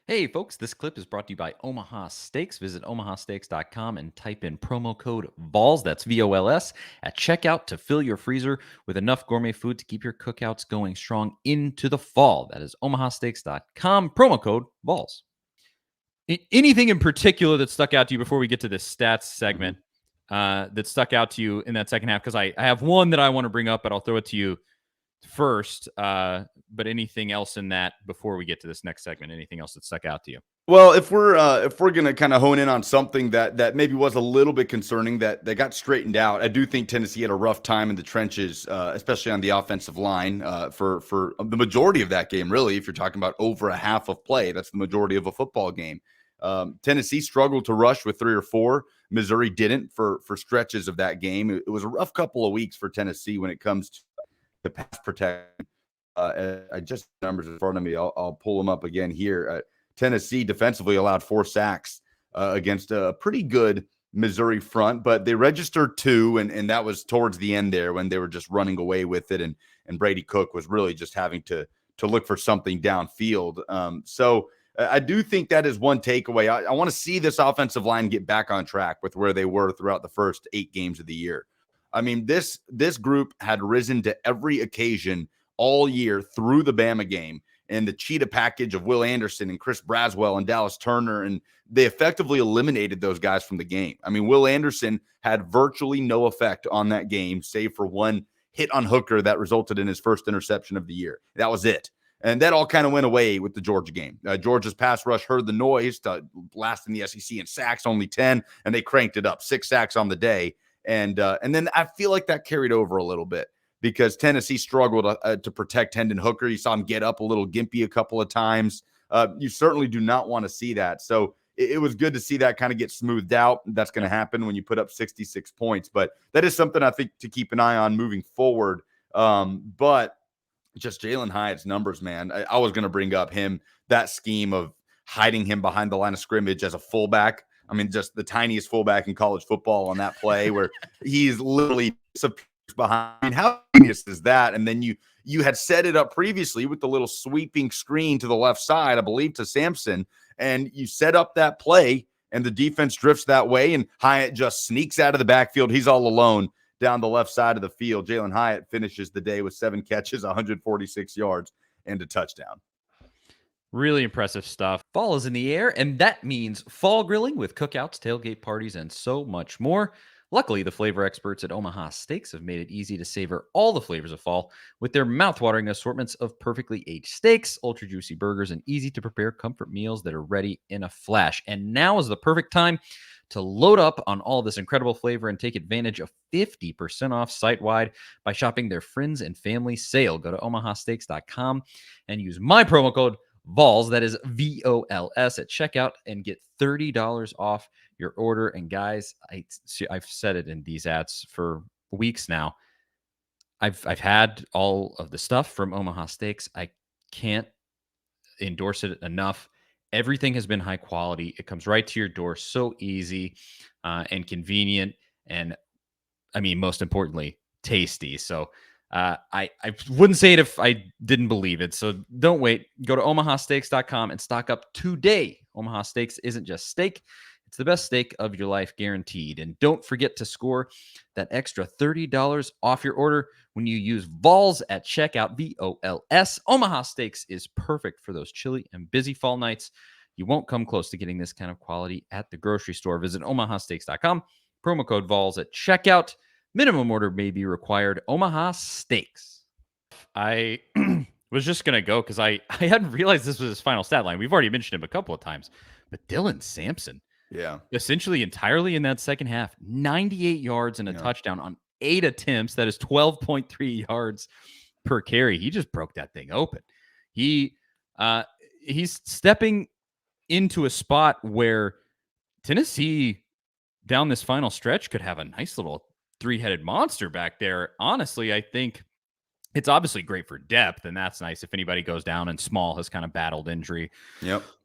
Hey, folks, this clip is brought to you by Omaha Steaks. Visit omahasteaks.com and type in promo code VOLS, that's VOLS, at checkout to fill your freezer with enough gourmet food to keep your cookouts going strong into the fall. That is omahasteaks.com, promo code VOLS. Anything in particular that stuck out to you before we get to this stats segment that stuck out to you in that second half? Because I have one that I want to bring up, but I'll throw it to you first. But anything else in that before we get to this next segment? Anything else that stuck out to you? Well, if we're gonna kind of hone in on something that maybe was a little bit concerning that got straightened out, I do think Tennessee had a rough time in the trenches, especially on the offensive line for the majority of that game. Really, if you're talking about over a half of play, that's the majority of a football game. Tennessee struggled to rush with 3 or 4. Missouri didn't for stretches of that game. It was a rough couple of weeks for Tennessee when it comes to the pass protection. I just numbers in front of me. I'll pull them up again here. Tennessee defensively allowed 4 sacks against a pretty good Missouri front, but they registered 2, and that was towards the end there when they were just running away with it, and Brady Cook was really just having to look for something downfield. So I do think that is one takeaway. I want to see this offensive line get back on track with where they were throughout the first 8 games of the year. I mean, this group had risen to every occasion all year through the Bama game and the cheetah package of Will Anderson and Chris Braswell and Dallas Turner, and they effectively eliminated those guys from the game. I mean, Will Anderson had virtually no effect on that game, save for one hit on Hooker that resulted in his first interception of the year. That was it. And that all kind of went away with the Georgia game. Georgia's pass rush heard the noise to last in the SEC in sacks, only 10, and they cranked it up, 6 sacks on the day. And then I feel like that carried over a little bit because Tennessee struggled to protect Hendon Hooker. You saw him get up a little gimpy a couple of times. You certainly do not want to see that. So it was good to see that kind of get smoothed out. That's going to happen when you put up 66 points. But that is something I think to keep an eye on moving forward. But just Jalen Hyatt's numbers, man. I was going to bring up that scheme of hiding him behind the line of scrimmage as a fullback. I mean, just the tiniest fullback in college football on that play where he's literally behind. I mean, how genius is that? And then you had set it up previously with the little sweeping screen to the left side, I believe, to Sampson, and you set up that play, and the defense drifts that way, and Hyatt just sneaks out of the backfield. He's all alone down the left side of the field. Jalen Hyatt finishes the day with 7 catches, 146 yards, and a touchdown. Really impressive stuff. Fall is in the air, and that means fall grilling with cookouts, tailgate parties, and so much more. Luckily, the flavor experts at Omaha Steaks have made it easy to savor all the flavors of fall with their mouthwatering assortments of perfectly aged steaks, ultra juicy burgers, and easy-to-prepare comfort meals that are ready in a flash. And now is the perfect time to load up on all this incredible flavor and take advantage of 50% off site-wide by shopping their friends and family sale. Go to omahasteaks.com and use my promo code VOLS, that is VOLS, at checkout and get $30 off your order. And guys, I've said it in these ads for weeks now. I've had all of the stuff from Omaha Steaks. I can't endorse it enough. Everything has been high quality. It comes right to your door, so easy and convenient. And I mean, most importantly, tasty. So I wouldn't say it if I didn't believe it. So don't wait. Go to omahasteaks.com and stock up today. Omaha Steaks isn't just steak. It's the best steak of your life, guaranteed. And don't forget to score that extra $30 off your order when you use VOLS at checkout, VOLS. Omaha Steaks is perfect for those chilly and busy fall nights. You won't come close to getting this kind of quality at the grocery store. Visit omahasteaks.com. Promo code VOLS at checkout. Minimum order may be required. Omaha Steaks. I was just going to go because I hadn't realized this was his final stat line. We've already mentioned him a couple of times. But Dylan Sampson, essentially entirely in that second half, 98 yards and a touchdown on 8 attempts. That is 12.3 yards per carry. He just broke that thing open. He's stepping into a spot where Tennessee down this final stretch could have a nice little 3-headed monster back there. Honestly, I think it's obviously great for depth, and that's nice if anybody goes down, and Small has kind of battled injury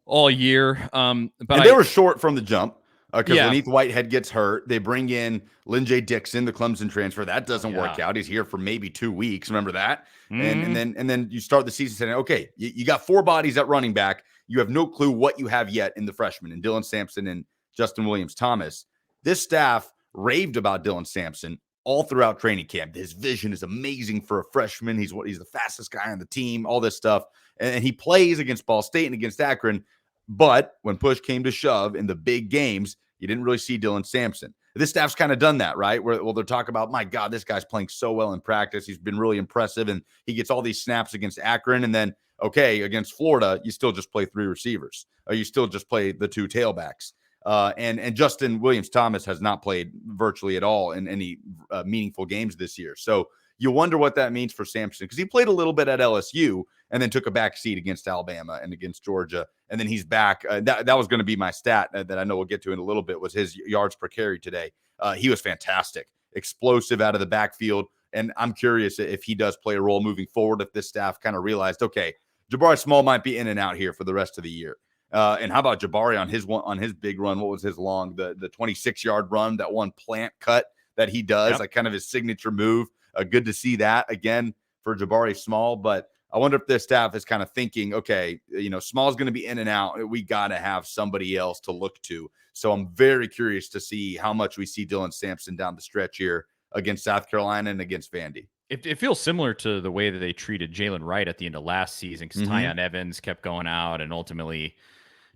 all year. But they were short from the jump because Leneath Whitehead gets hurt. They bring in Lynn-J Dixon, the Clemson transfer. That doesn't work out. He's here for maybe 2 weeks. Remember that? Mm-hmm. And then you start the season saying, okay, you got 4 bodies at running back. you have no clue what you have yet in the freshmen, in Dylan Sampson and Justin Williams-Thomas. This staff raved about Dylan Sampson all throughout training camp. His vision is amazing for a freshman. He's the fastest guy on the team, all this stuff. And he plays against Ball State and against Akron. But when push came to shove in the big games, you didn't really see Dylan Sampson. This staff's kind of done that, right? Where they'll talk about, my God, this guy's playing so well in practice. He's been really impressive, and he gets all these snaps against Akron. And then, okay, against Florida, you still just play 3 receivers, or you still just play the 2 tailbacks. And Justin Williams-Thomas has not played virtually at all in any meaningful games this year. So you wonder what that means for Sampson, because he played a little bit at LSU and then took a back seat against Alabama and against Georgia. And then he's back. That was going to be my stat that I know we'll get to in a little bit, was his yards per carry today. He was fantastic, explosive out of the backfield. And I'm curious if he does play a role moving forward, if this staff kind of realized, okay, Jabari Small might be in and out here for the rest of the year. And how about Jabari on his big run? What was his long, the 26-yard run, that one plant cut that he does, Yep. like kind of his signature move. Good to see that again for Jabari Small. But I wonder if this staff is kind of thinking, okay, Small's going to be in and out. We got to have somebody else to look to. So I'm very curious to see how much we see Dylan Sampson down the stretch here against South Carolina and against Vandy. It feels similar to the way that they treated Jalen Wright at the end of last season, because Tyon Evans kept going out, and ultimately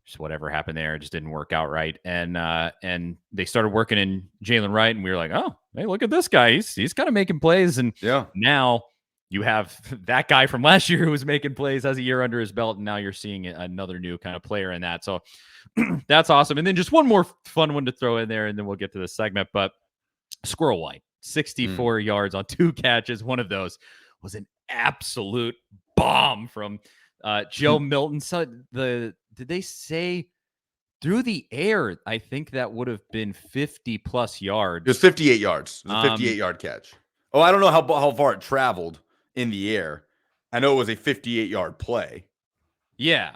just whatever happened there, it just didn't work out right. And they started working in Jalen Wright, and we were like, oh, hey, look at this guy. He's kind of making plays. And now you have that guy from last year who was making plays, has a year under his belt, and now you're seeing another new kind of player in that. So that's awesome. And then just one more fun one to throw in there, and then we'll get to the segment. But Squirrel White, 64 yards on 2 catches. One of those was an absolute bomb from Joe Milton. So did they say through the air? I think that would have been 50 plus yards. It was 58 yards. It was a 58-yard catch. Oh, I don't know how far it traveled in the air. I know it was a 58-yard play. Yeah.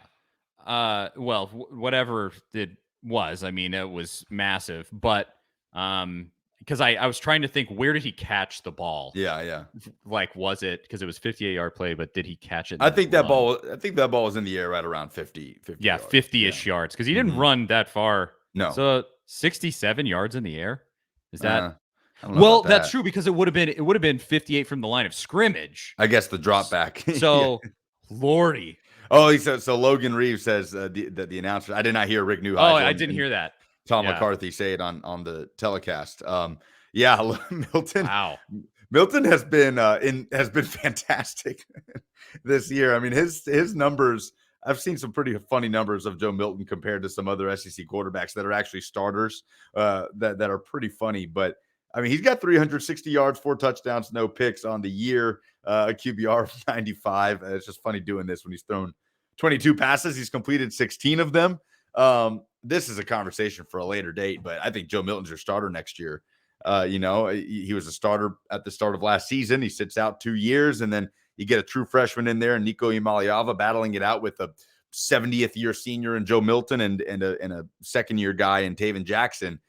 Well, whatever it was, I mean, it was massive. But because I was trying to think, where did he catch the ball? Yeah. Like, was it because it was 58-yard play, but did he catch it? I think that ball was in the air right around 50 yeah, yards. 50-ish yards, because he didn't run that far. No. So 67 yards in the air. Is that I don't know well, about that. that's true, because it would have been 58 from the line of scrimmage. I guess the drop back. So Lordy. Oh, he said so. Logan Reeves says that the announcer. I did not hear Rick Neuheisel. Oh, I didn't hear that. Tom McCarthy say it on the telecast. Yeah, Milton. Wow. Milton has been fantastic this year. I mean, his numbers. I've seen some pretty funny numbers of Joe Milton compared to some other SEC quarterbacks that are actually starters. That are pretty funny. But I mean, he's got 360 yards, 4 touchdowns, no picks on the year. A QBR of 95. It's just funny doing this when he's thrown 22 passes. He's completed 16 of them. This is a conversation for a later date, but I think Joe Milton's your starter next year. He was a starter at the start of last season. He sits out 2 years, and then you get a true freshman in there, and Nico Imaliava battling it out with a 70th year senior in Joe Milton and a second year guy in Taven Jackson.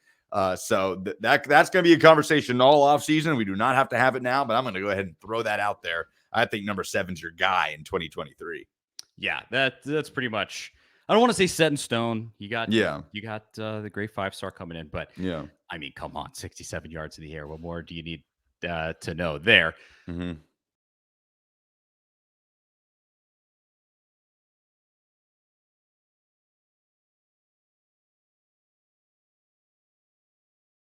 So that's going to be a conversation all offseason. We do not have to have it now, but I'm going to go ahead and throw that out there. I think number 7's your guy in 2023. Yeah, that's pretty much. I don't want to say set in stone. You got the great 5-star coming in, but I mean, come on, 67 yards in the air. What more do you need to know there?